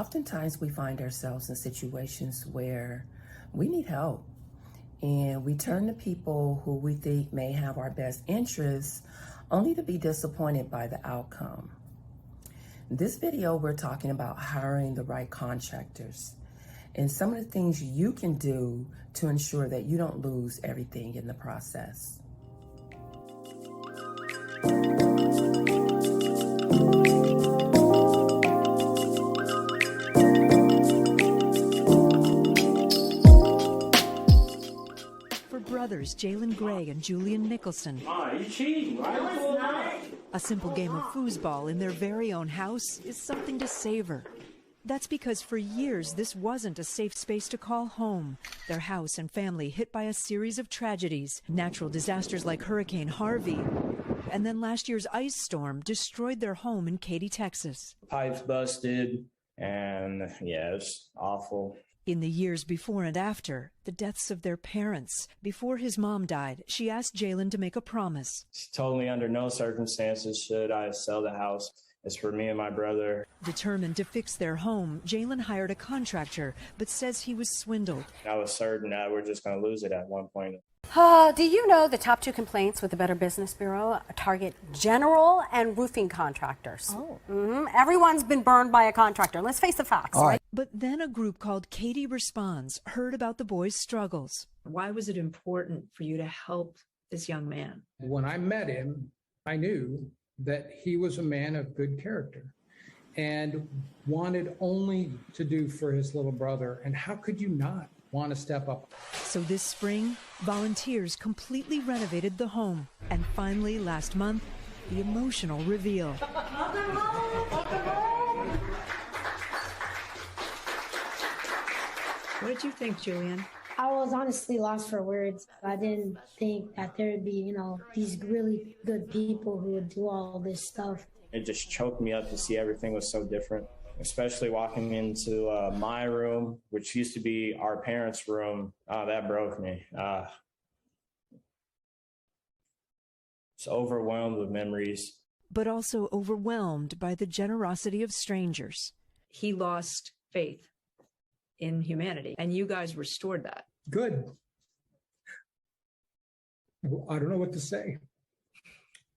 Oftentimes we find ourselves in situations where we need help and we turn to people who we think may have our best interests only to be disappointed by the outcome. In this video, we're talking about hiring the right contractors and some of the things you can do to ensure that you don't lose everything in the process. Brothers Jalen Gray and Julian Nicholson. You cheating, right? No, it's not. A simple game of foosball in their very own house is something to savor. That's because for years this wasn't a safe space to call home. Their house and family hit by a series of tragedies, natural disasters like Hurricane Harvey, and then last year's ice storm destroyed their home in Katy, Texas. Pipes busted, and yeah, it's awful. In the years before and after, the deaths of their parents. Before his mom died, she asked Jalen to make a promise. She told me under no circumstances should I sell the house. It's for me and my brother. Determined to fix their home, Jalen hired a contractor, but says he was swindled. I was certain that we're just going to lose it at one point. Do you know the top two complaints with the Better Business Bureau target general and roofing contractors? Everyone's been burned by a contractor. Let's face the facts. All right. But then a group called Katy Responds heard about the boys' struggles. Why was it important for you to help this young man? When I met him, I knew that he was a man of good character and wanted only to do for his little brother. And how could you not want to step up? So this spring, volunteers completely renovated the home. And finally, last month, the emotional reveal. Welcome home. Welcome home. What did you think, Julian? I was honestly lost for words. I didn't think that there would be, these really good people who would do all this stuff. It just choked me up to see everything was so different, especially walking into my room, which used to be our parents' room. That broke me. It's overwhelmed with memories. But also overwhelmed by the generosity of strangers. He lost faith in humanity, and you guys restored that. Good. I don't know what to say.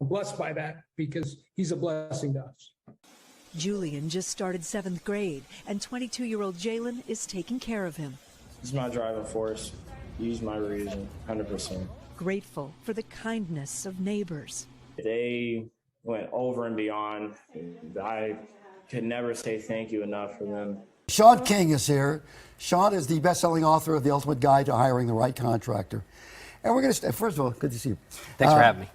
I'm blessed by that because he's a blessing to us. Julian just started 7th grade, and 22-year-old Jalen is taking care of him. He's my driving force. He's my reason, 100%. Grateful for the kindness of neighbors. They went over and beyond. I could never say thank you enough for them. Sean King is here. Sean is the best-selling author of The Ultimate Guide to Hiring the Right Contractor. And we're going to, first of all, good to see you. Thanks for having me.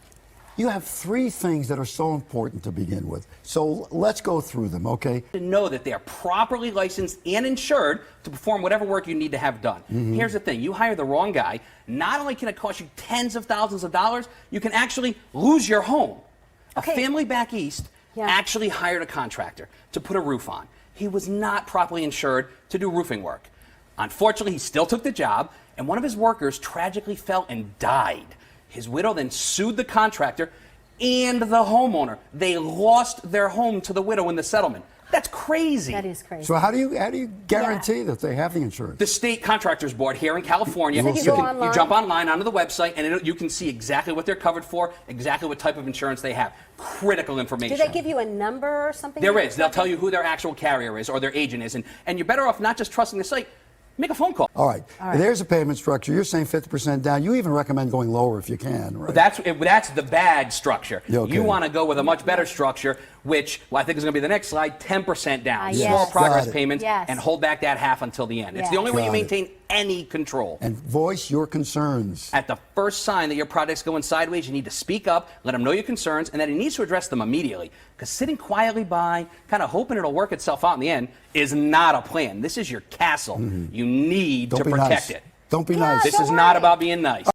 You have 3 things that are so important to begin with. So let's go through them, okay? To know that they are properly licensed and insured to perform whatever work you need to have done. Here's the thing. You hire the wrong guy, not only can it cost you tens of thousands of dollars, you can actually lose your home. Okay. A family back east actually hired a contractor to put a roof on. He was not properly insured to do roofing work. Unfortunately, he still took the job, and one of his workers tragically fell and died. His widow then sued the contractor and the homeowner. They lost their home to the widow in the settlement. That's crazy. That is crazy. So how do you guarantee that they have the insurance? The State Contractors Board here in California, you jump online onto the website and you can see exactly what they're covered for, exactly what type of insurance they have. Critical information. Do they give you a number or something? There is. They'll tell you who their actual carrier is or their agent is. And you're better off not just trusting the site. Make a phone call. All right. There's a payment structure. You're saying 50% down. You even recommend going lower if you can, right? That's the bad structure. Okay. You want to go with a much better structure, which I think is going to be the next slide, 10% down. Yes. Small progress payments, Yes. and hold back that half until the end. It's the only way you maintain any control. And voice your concerns. At the first sign that your project's going sideways, you need to speak up, let them know your concerns, and that he needs to address them immediately. Because sitting quietly by, kind of hoping it'll work itself out in the end, is not a plan. This is your castle. You need to protect it. Don't be nice. This is not about being nice.